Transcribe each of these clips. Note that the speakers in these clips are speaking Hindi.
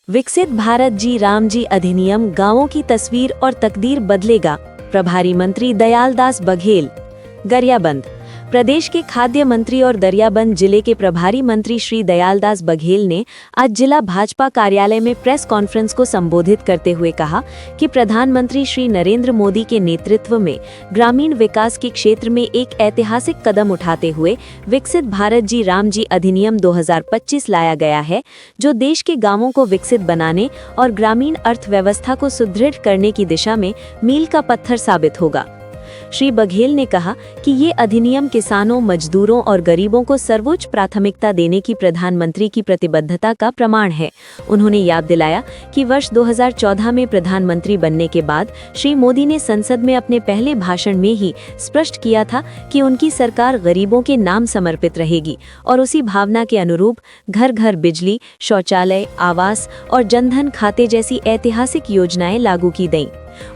विकसित भारत जी राम जी अधिनियम गांवों की तस्वीर और तकदीर बदलेगा। प्रभारी मंत्री दयालदास बघेल। गरियाबंद। प्रदेश के खाद्य मंत्री और दरियाबंद जिले के प्रभारी मंत्री श्री दयालदास बघेल ने आज जिला भाजपा कार्यालय में प्रेस कॉन्फ्रेंस को संबोधित करते हुए कहा कि प्रधानमंत्री श्री नरेंद्र मोदी के नेतृत्व में ग्रामीण विकास के क्षेत्र में एक ऐतिहासिक कदम उठाते हुए विकसित भारत जी राम जी अधिनियम 2025 लाया गया है, जो देश के गांवों को विकसित बनाने और ग्रामीण अर्थव्यवस्था को सुदृढ़ करने की दिशा में मील का पत्थर साबित होगा। श्री बघेल ने कहा कि ये अधिनियम किसानों, मजदूरों और गरीबों को सर्वोच्च प्राथमिकता देने की प्रधानमंत्री की प्रतिबद्धता का प्रमाण है। उन्होंने याद दिलाया कि वर्ष 2014 में प्रधानमंत्री बनने के बाद श्री मोदी ने संसद में अपने पहले भाषण में ही स्पष्ट किया था कि उनकी सरकार गरीबों के नाम समर्पित रहेगी और उसी भावना के अनुरूप घर घर बिजली, शौचालय, आवास और जनधन खाते जैसी ऐतिहासिक योजनाएं लागू की गईं।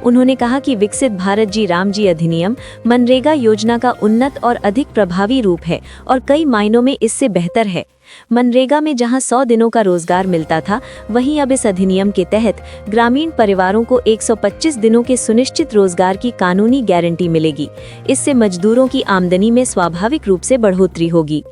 उन्होंने कहा कि विकसित भारत जी राम जी अधिनियम मनरेगा योजना का उन्नत और अधिक प्रभावी रूप है और कई मायनों में इससे बेहतर है। मनरेगा में जहां 100 दिनों का रोजगार मिलता था, वहीं अब इस अधिनियम के तहत ग्रामीण परिवारों को 125 दिनों के सुनिश्चित रोजगार की कानूनी गारंटी मिलेगी। इससे मजदूरों की आमदनी में स्वाभाविक रूप से बढ़ोतरी होगी।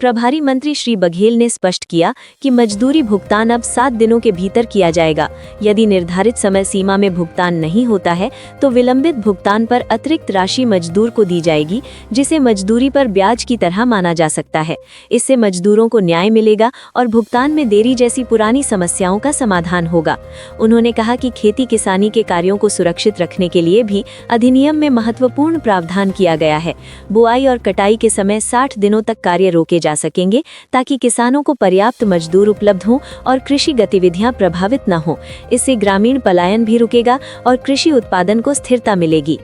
प्रभारी मंत्री श्री बघेल ने स्पष्ट किया कि मजदूरी भुगतान अब 7 दिनों के भीतर किया जाएगा। यदि निर्धारित समय सीमा में भुगतान नहीं होता है तो विलंबित भुगतान पर अतिरिक्त राशि मजदूर को दी जाएगी, जिसे मजदूरी पर ब्याज की तरह माना जा सकता है। इससे मजदूरों को न्याय मिलेगा और भुगतान में देरी जैसी पुरानी समस्याओं का समाधान होगा। उन्होंने कहा कि खेती किसानी के कार्यों को सुरक्षित रखने के लिए भी अधिनियम में महत्वपूर्ण प्रावधान किया गया है। बुआई और कटाई के समय 60 दिनों तक कार्य रोके जा सकेंगे, ताकि किसानों को पर्याप्त मजदूर उपलब्ध हों और कृषि गतिविधियां प्रभावित न हों। इससे ग्रामीण पलायन भी रुकेगा और कृषि उत्पादन को स्थिरता मिलेगी।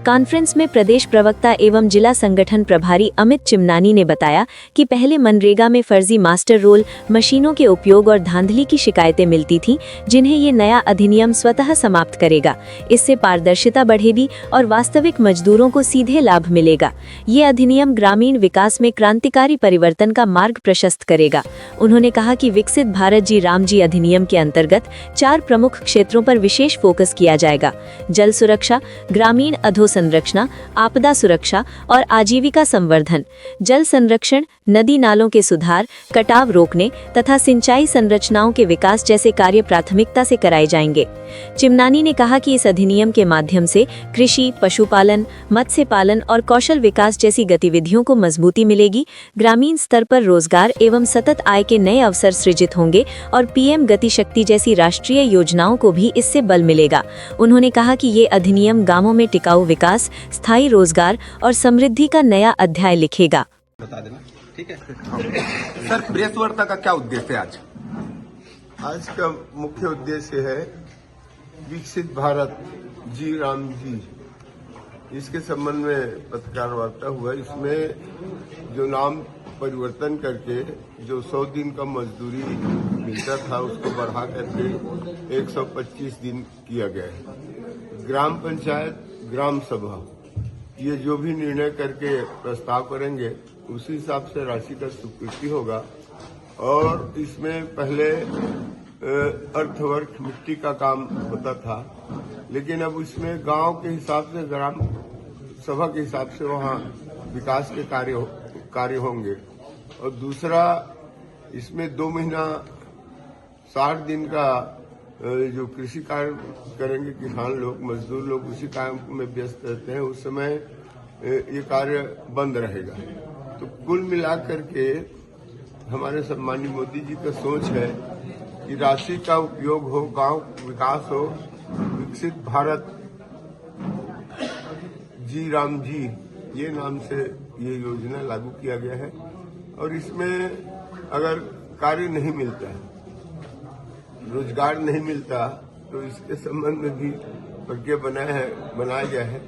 कॉन्फ्रेंस में प्रदेश प्रवक्ता एवं जिला संगठन प्रभारी अमित चिमनानी ने बताया कि पहले मनरेगा में फर्जी मास्टर रोल, मशीनों के उपयोग और धांधली की शिकायतें मिलती थीं, जिन्हें ये नया अधिनियम स्वतः समाप्त करेगा। इससे पारदर्शिता बढ़ेगी और वास्तविक मजदूरों को सीधे लाभ मिलेगा। ये अधिनियम ग्रामीण विकास में क्रांतिकारी परिवर्तन का मार्ग प्रशस्त करेगा। उन्होंने कहा कि विकसित भारत जी राम जी अधिनियम के अंतर्गत 4 प्रमुख क्षेत्रों पर विशेष फोकस किया जाएगा: जल सुरक्षा, ग्रामीण अधोसंरचना, आपदा सुरक्षा और आजीविका संवर्धन। जल संरक्षण, नदी नालों के सुधार, कटाव रोकने तथा सिंचाई संरचनाओं के विकास जैसे कार्य प्राथमिकता से कराए जाएंगे। चिमनानी ने कहा कि इस अधिनियम के माध्यम से कृषि, पशुपालन, मत्स्य पालन और कौशल विकास जैसी गतिविधियों को मजबूती मिलेगी। ग्रामीण स्तर पर रोजगार एवं सतत आय के नए अवसर सृजित होंगे और पीएम गति शक्ति जैसी राष्ट्रीय योजनाओं को भी इससे बल मिलेगा। उन्होंने कहा कि ये अधिनियम गांवों में टिकाऊ विकास, स्थायी रोजगार और समृद्धि का नया अध्याय लिखेगा। बता देना, ठीक है सर। प्रेस वार्ता का क्या उद्देश्य है आज का मुख्य उद्देश्य है विकसित भारत जी राम जी, इसके संबंध में पत्रकार वार्ता हुआ। इसमें जो नाम परिवर्तन करके जो 100 दिन का मजदूरी मिलता था, उसको बढ़ा करके 125 दिन किया गया है। ग्राम पंचायत, ग्राम सभा, ये जो भी निर्णय करके प्रस्ताव करेंगे, उसी हिसाब से राशि का स्वीकृति होगा। और इसमें पहले अर्थवर्क मिट्टी का काम होता था, लेकिन अब इसमें गांव के हिसाब से, ग्राम सभा के हिसाब से वहां विकास के कार्य होंगे। और दूसरा, इसमें 2 महीना 60 दिन का जो कृषि कार्य करेंगे किसान लोग, मजदूर लोग उसी काम में व्यस्त रहते हैं, उस समय ये कार्य बंद रहेगा। तो कुल मिलाकर के हमारे सम्मानित मोदी जी का सोच है कि राशि का उपयोग हो, गांव विकास हो। विकसित भारत जी राम जी, ये नाम से ये योजना लागू किया गया है। और इसमें अगर कार्य नहीं मिलता है, रोजगार नहीं मिलता, तो इसके संबंध में भी प्रक्रिया बनाया गया है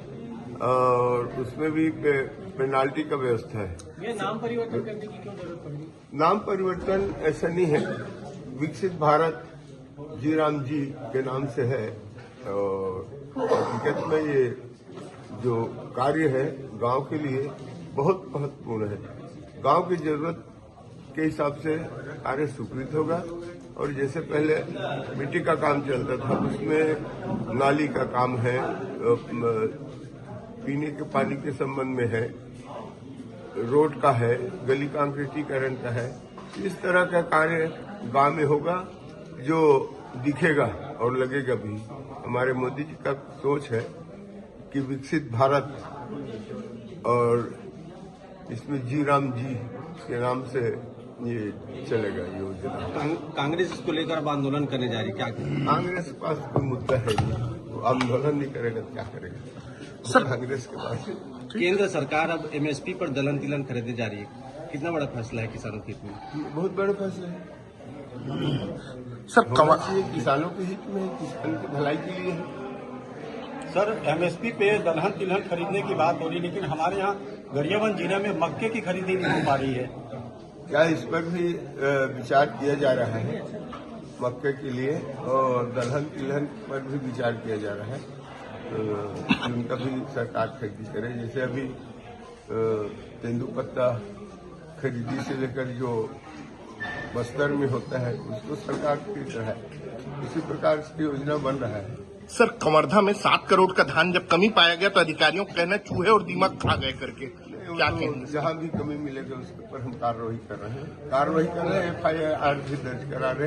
और उसमें भी पेनाल्टी का व्यवस्था है। ये नाम परिवर्तन करने की क्यों जरूरत पड़ी? नाम परिवर्तन ऐसा नहीं है, विकसित भारत जी राम जी के नाम से है। और हकीकत में ये जो कार्य है गांव के लिए बहुत महत्वपूर्ण है। गांव की जरूरत के हिसाब से कार्य स्वीकृत होगा और जैसे पहले मिट्टी का काम चलता था उसमें नाली का काम है, पीने के पानी के संबंध में है, रोड का है, गली कांक्रीटीकरण का है। इस तरह का कार्य गांव में होगा जो दिखेगा और लगेगा भी। हमारे मोदी जी का सोच है कि विकसित भारत, और इसमें जी राम जी के नाम से ये चलेगा योजना। कांग्रेस इसको लेकर अब आंदोलन करने जा रही है, क्या करें? कांग्रेस के पास कोई मुद्दा है नहीं, वो आंदोलन नहीं करेगा तो क्या करेगा सर? कांग्रेस के पास केंद्र सरकार अब एमएसपी पर दलहन तिलहन खरीदने जा रही है, कितना बड़ा फैसला है किसानों के हित में? बहुत बड़ा फैसला है सर। होना चाहिए, किसानों के हित में, किसान की भलाई के लिए है। सर, एमएसपी पे दलहन तिलहन खरीदने की बात हो रही, लेकिन हमारे यहाँ गरियाबंद जिले में मक्के की खरीदी नहीं हो पा रही है। क्या इस पर भी विचार किया जा रहा है मक्के के लिए, और दलहन तिलहन पर भी विचार किया जा रहा है। उनका भी सरकार खरीदी करे। जैसे अभी तेंदुपत्ता खरीदी से लेकर जो बस्तर में होता है उसको सरकार खरीद रहा है। इसी प्रकार की योजना बन रहा है। सर, कवर्धा में 7 करोड़ का धान जब कमी पाया गया तो अधिकारियों का कहना चूहे और दीमक खा गए करके, क्या कहेंगे? जहाँ भी कमी मिलेगा उसके ऊपर हम कार्रवाई कर रहे हैं, FIR भी दर्ज करा रहे हैं।